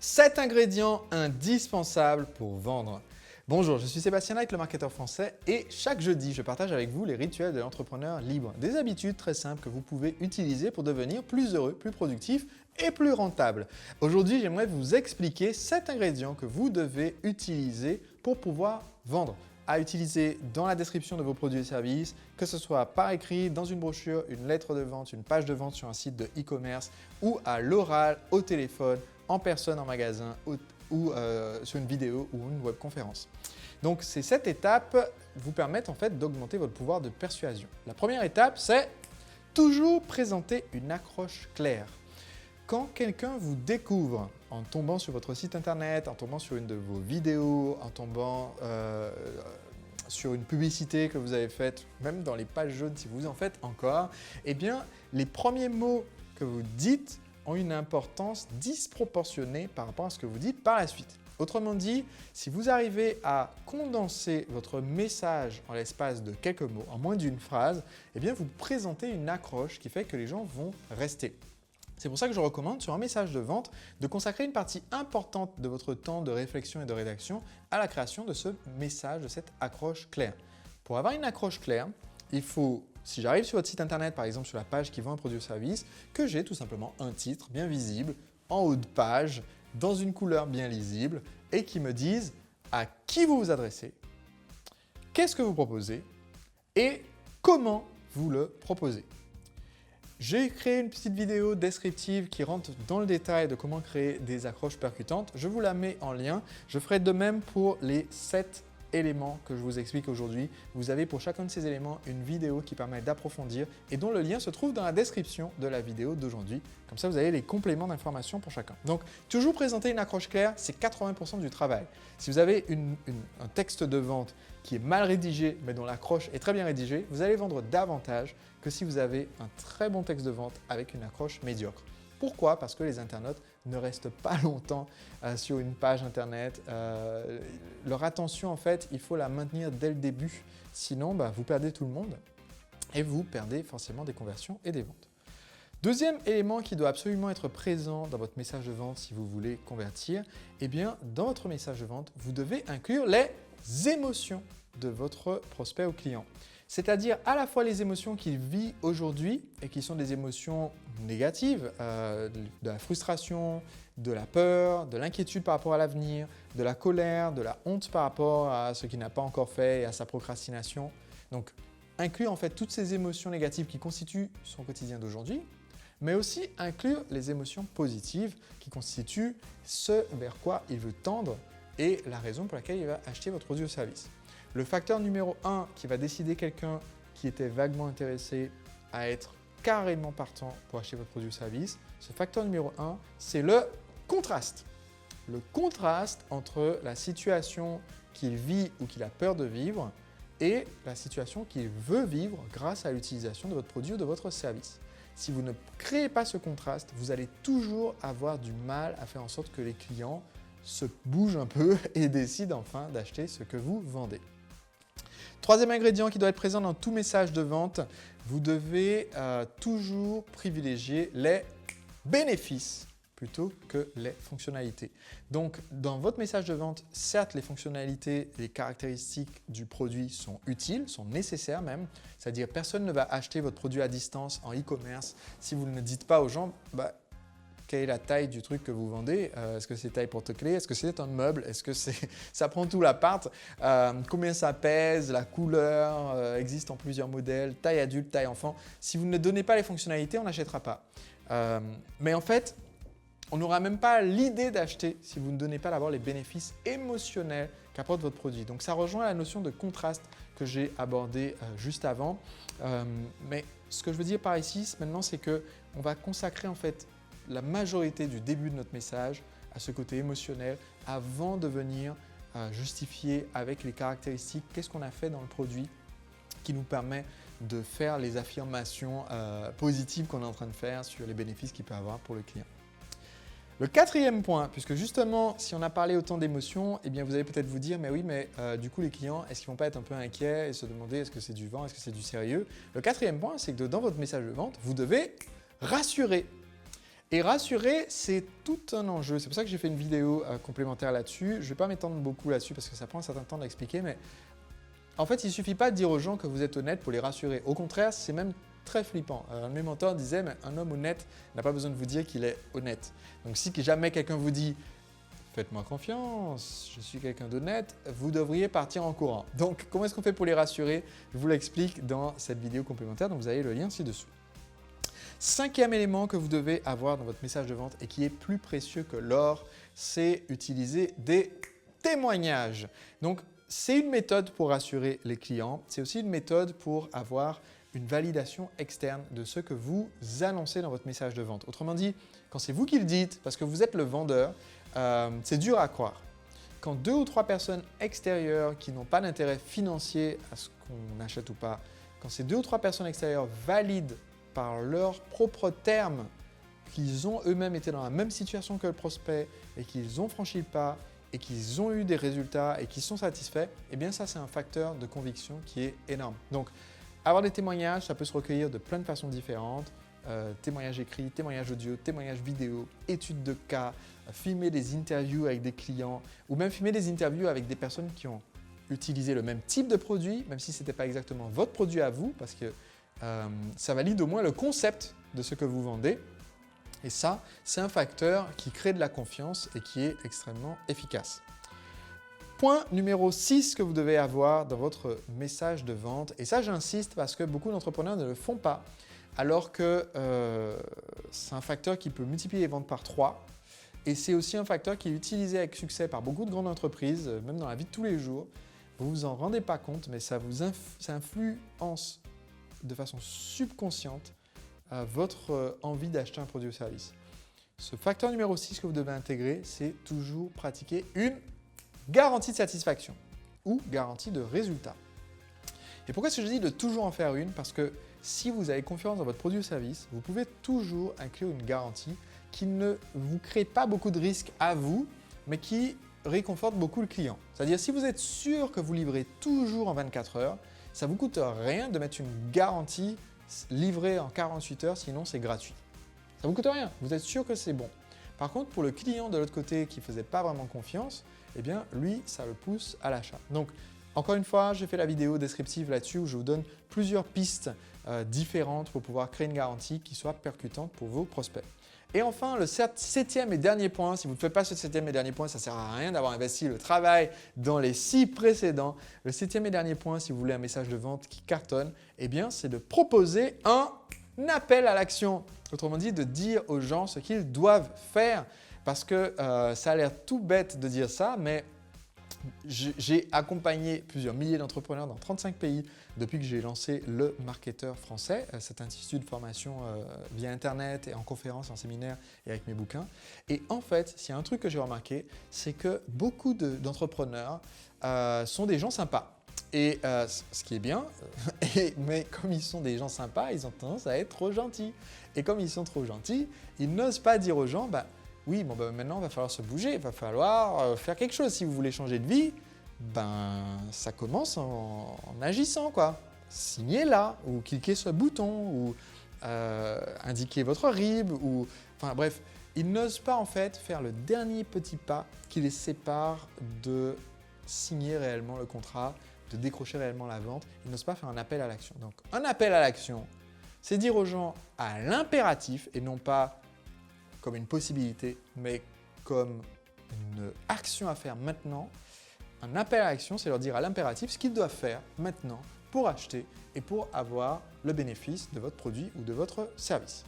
7 ingrédients indispensables pour vendre. Bonjour, je suis Sébastien Knight, le marketeur français, et chaque jeudi, je partage avec vous les rituels de l'entrepreneur libre. Des habitudes très simples que vous pouvez utiliser pour devenir plus heureux, plus productif et plus rentable. Aujourd'hui, j'aimerais vous expliquer 7 ingrédients que vous devez utiliser pour pouvoir vendre. À utiliser dans la description de vos produits et services, que ce soit par écrit, dans une brochure, une lettre de vente, une page de vente sur un site de e-commerce ou à l'oral, au téléphone, en personne, en magasin ou sur une vidéo ou une webconférence. Donc ces 7 étapes vous permettent en fait d'augmenter votre pouvoir de persuasion. La première étape, c'est toujours présenter une accroche claire. Quand quelqu'un vous découvre en tombant sur votre site internet, en tombant sur une de vos vidéos, en tombant sur une publicité que vous avez faite, même dans les pages jaunes si vous en faites encore, eh bien les premiers mots que vous dites ont une importance disproportionnée par rapport à ce que vous dites par la suite. Autrement dit, si vous arrivez à condenser votre message en l'espace de quelques mots, en moins d'une phrase, eh bien vous présentez une accroche qui fait que les gens vont rester. C'est pour ça que je recommande sur un message de vente de consacrer une partie importante de votre temps de réflexion et de rédaction à la création de ce message, de cette accroche claire. Pour avoir une accroche claire, il faut, si j'arrive sur votre site internet, par exemple sur la page qui vend un produit ou service, que j'ai tout simplement un titre bien visible, en haut de page, dans une couleur bien lisible et qui me dise à qui vous vous adressez, qu'est-ce que vous proposez et comment vous le proposez. J'ai créé une petite vidéo descriptive qui rentre dans le détail de comment créer des accroches percutantes. Je vous la mets en lien. Je ferai de même pour les 7 éléments que je vous explique aujourd'hui. Vous avez pour chacun de ces éléments une vidéo qui permet d'approfondir et dont le lien se trouve dans la description de la vidéo d'aujourd'hui. Comme ça, vous avez les compléments d'information pour chacun. Donc, toujours présenter une accroche claire, c'est 80% du travail. Si vous avez un texte de vente qui est mal rédigé, mais dont l'accroche est très bien rédigée, vous allez vendre davantage que si vous avez un très bon texte de vente avec une accroche médiocre. Pourquoi? Parce que les internautes ne restent pas longtemps sur une page internet. Leur attention, en fait, il faut la maintenir dès le début. Sinon, vous perdez tout le monde et vous perdez forcément des conversions et des ventes. Deuxième élément qui doit absolument être présent dans votre message de vente si vous voulez convertir, eh bien, dans votre message de vente, vous devez inclure les émotions de votre prospect ou client. C'est-à-dire à la fois les émotions qu'il vit aujourd'hui et qui sont des émotions négatives, de la frustration, de la peur, de l'inquiétude par rapport à l'avenir, de la colère, de la honte par rapport à ce qu'il n'a pas encore fait et à sa procrastination. Donc, inclure en fait toutes ces émotions négatives qui constituent son quotidien d'aujourd'hui, mais aussi inclure les émotions positives qui constituent ce vers quoi il veut tendre et la raison pour laquelle il va acheter votre produit ou service. Le facteur numéro 1 qui va décider quelqu'un qui était vaguement intéressé à être carrément partant pour acheter votre produit ou service, ce facteur numéro 1, c'est le contraste. Le contraste entre la situation qu'il vit ou qu'il a peur de vivre et la situation qu'il veut vivre grâce à l'utilisation de votre produit ou de votre service. Si vous ne créez pas ce contraste, vous allez toujours avoir du mal à faire en sorte que les clients se bougent un peu et décident enfin d'acheter ce que vous vendez. Troisième ingrédient qui doit être présent dans tout message de vente, vous devez toujours privilégier les bénéfices plutôt que les fonctionnalités. Donc, dans votre message de vente, certes, les fonctionnalités, les caractéristiques du produit sont utiles, sont nécessaires même. C'est-à-dire, personne ne va acheter votre produit à distance en e-commerce si vous ne dites pas aux gens quelle est la taille du truc que vous vendez? Est-ce que c'est taille porte-clés? Est-ce que c'est un meuble? Est-ce que ça prend tout l'appart? Combien ça pèse? La couleur existe en plusieurs modèles, taille adulte, taille enfant. Si vous ne donnez pas les fonctionnalités, on n'achètera pas. Mais en fait, on n'aura même pas l'idée d'acheter si vous ne donnez pas d'abord les bénéfices émotionnels qu'apporte votre produit. Donc ça rejoint la notion de contraste que j'ai abordée juste avant. Mais ce que je veux dire par ici maintenant, c'est qu'on va consacrer en fait la majorité du début de notre message à ce côté émotionnel avant de venir justifier avec les caractéristiques qu'est-ce qu'on a fait dans le produit qui nous permet de faire les affirmations positives qu'on est en train de faire sur les bénéfices qu'il peut avoir pour le client. Le quatrième point, puisque justement, si on a parlé autant d'émotions, eh bien vous allez peut-être vous dire, mais oui, mais du coup, les clients, est-ce qu'ils ne vont pas être un peu inquiets et se demander est-ce que c'est du vent, est-ce que c'est du sérieux? Le quatrième point, c'est que dans votre message de vente, vous devez rassurer. Et rassurer, c'est tout un enjeu. C'est pour ça que j'ai fait une vidéo complémentaire là-dessus. Je ne vais pas m'étendre beaucoup là-dessus parce que ça prend un certain temps d'expliquer, mais en fait, il ne suffit pas de dire aux gens que vous êtes honnête pour les rassurer. Au contraire, c'est même très flippant. Un de mes mentors disait, mais un homme honnête n'a pas besoin de vous dire qu'il est honnête. Donc si jamais quelqu'un vous dit « faites-moi confiance, je suis quelqu'un d'honnête », vous devriez partir en courant. Donc comment est-ce qu'on fait pour les rassurer? Je vous l'explique dans cette vidéo complémentaire, donc vous avez le lien ci-dessous. Cinquième élément que vous devez avoir dans votre message de vente et qui est plus précieux que l'or, c'est utiliser des témoignages. Donc, c'est une méthode pour rassurer les clients. C'est aussi une méthode pour avoir une validation externe de ce que vous annoncez dans votre message de vente. Autrement dit, quand c'est vous qui le dites, parce que vous êtes le vendeur, c'est dur à croire. Quand 2 ou 3 personnes extérieures qui n'ont pas d'intérêt financier à ce qu'on achète ou pas, quand ces 2 ou 3 personnes extérieures valident par leurs propres termes qu'ils ont eux-mêmes été dans la même situation que le prospect et qu'ils ont franchi le pas et qu'ils ont eu des résultats et qu'ils sont satisfaits, eh bien ça c'est un facteur de conviction qui est énorme. Donc avoir des témoignages, ça peut se recueillir de plein de façons différentes. Témoignages écrits, témoignages audio, témoignages vidéo, études de cas, filmer des interviews avec des clients ou même filmer des interviews avec des personnes qui ont utilisé le même type de produit, même si ce n'était pas exactement votre produit à vous, parce que ça valide au moins le concept de ce que vous vendez. Et ça, c'est un facteur qui crée de la confiance et qui est extrêmement efficace. Point numéro 6 que vous devez avoir dans votre message de vente, et ça j'insiste parce que beaucoup d'entrepreneurs ne le font pas, alors que c'est un facteur qui peut multiplier les ventes par 3. Et c'est aussi un facteur qui est utilisé avec succès par beaucoup de grandes entreprises, même dans la vie de tous les jours. Vous ne vous en rendez pas compte, mais ça influence de façon subconsciente à votre envie d'acheter un produit ou service. Ce facteur numéro 6 que vous devez intégrer, c'est toujours pratiquer une garantie de satisfaction ou garantie de résultat. Et pourquoi est-ce que je dis de toujours en faire une? Parce que si vous avez confiance dans votre produit ou service, vous pouvez toujours inclure une garantie qui ne vous crée pas beaucoup de risques à vous, mais qui réconforte beaucoup le client. C'est-à-dire si vous êtes sûr que vous livrez toujours en 24 heures, ça ne vous coûte rien de mettre une garantie livrée en 48 heures, sinon c'est gratuit. Ça ne vous coûte rien, vous êtes sûr que c'est bon. Par contre, pour le client de l'autre côté qui ne faisait pas vraiment confiance, eh bien lui, ça le pousse à l'achat. Donc, encore une fois, j'ai fait la vidéo descriptive là-dessus où je vous donne plusieurs pistes différentes pour pouvoir créer une garantie qui soit percutante pour vos prospects. Et enfin, le 7e et dernier point, si vous ne faites pas ce 7e et dernier point, ça ne sert à rien d'avoir investi le travail dans les 6 précédents. Le 7e et dernier point, si vous voulez un message de vente qui cartonne, eh bien, c'est de proposer un appel à l'action. Autrement dit, de dire aux gens ce qu'ils doivent faire. Parce que ça a l'air tout bête de dire ça, mais j'ai accompagné plusieurs milliers d'entrepreneurs dans 35 pays depuis que j'ai lancé le Marketeur Français, cet institut de formation via Internet et en conférence, en séminaire et avec mes bouquins. Et en fait, s'il y a un truc que j'ai remarqué, c'est que beaucoup d'entrepreneurs sont des gens sympas. Et ce qui est bien, mais comme ils sont des gens sympas, ils ont tendance à être trop gentils. Et comme ils sont trop gentils, ils n'osent pas dire aux gens oui, maintenant, il va falloir se bouger, il va falloir faire quelque chose. Si vous voulez changer de vie, ça commence en agissant, quoi. Signez là, ou cliquez sur le bouton, ou indiquez votre RIB, enfin bref, ils n'osent pas en fait faire le dernier petit pas qui les sépare de signer réellement le contrat, de décrocher réellement la vente. Ils n'osent pas faire un appel à l'action. Donc, un appel à l'action, c'est dire aux gens à l'impératif et non pas comme une possibilité, mais comme une action à faire maintenant. Un appel à l'action, c'est leur dire à l'impératif ce qu'ils doivent faire maintenant pour acheter et pour avoir le bénéfice de votre produit ou de votre service.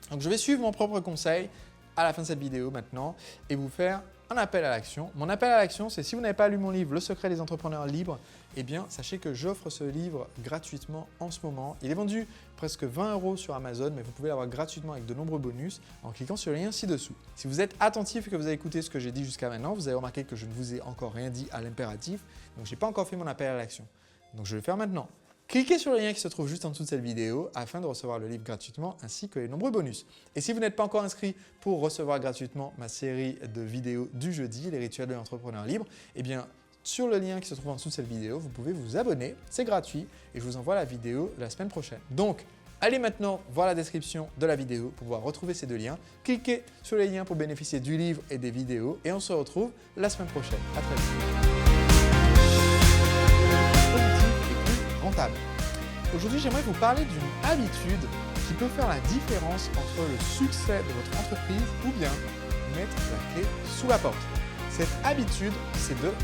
Donc, je vais suivre mon propre conseil à la fin de cette vidéo maintenant et vous faire un appel à l'action. Mon appel à l'action, c'est si vous n'avez pas lu mon livre « Le secret des entrepreneurs libres », eh bien, sachez que j'offre ce livre gratuitement en ce moment. Il est vendu presque 20 € sur Amazon, mais vous pouvez l'avoir gratuitement avec de nombreux bonus en cliquant sur le lien ci-dessous. Si vous êtes attentif et que vous avez écouté ce que j'ai dit jusqu'à maintenant, vous avez remarqué que je ne vous ai encore rien dit à l'impératif, donc je n'ai pas encore fait mon appel à l'action. Donc, je vais le faire maintenant. Cliquez sur le lien qui se trouve juste en dessous de cette vidéo afin de recevoir le livre gratuitement ainsi que les nombreux bonus. Et si vous n'êtes pas encore inscrit pour recevoir gratuitement ma série de vidéos du jeudi, les rituels de l'entrepreneur libre, eh bien sur le lien qui se trouve en dessous de cette vidéo, vous pouvez vous abonner, c'est gratuit et je vous envoie la vidéo la semaine prochaine. Donc, Allez maintenant voir la description de la vidéo pour pouvoir retrouver ces deux liens. Cliquez sur les liens pour bénéficier du livre et des vidéos et on se retrouve la semaine prochaine. À très vite. Positif et plus rentable. Aujourd'hui, j'aimerais vous parler d'une habitude qui peut faire la différence entre le succès de votre entreprise ou bien mettre la clé sous la porte. Cette habitude, c'est de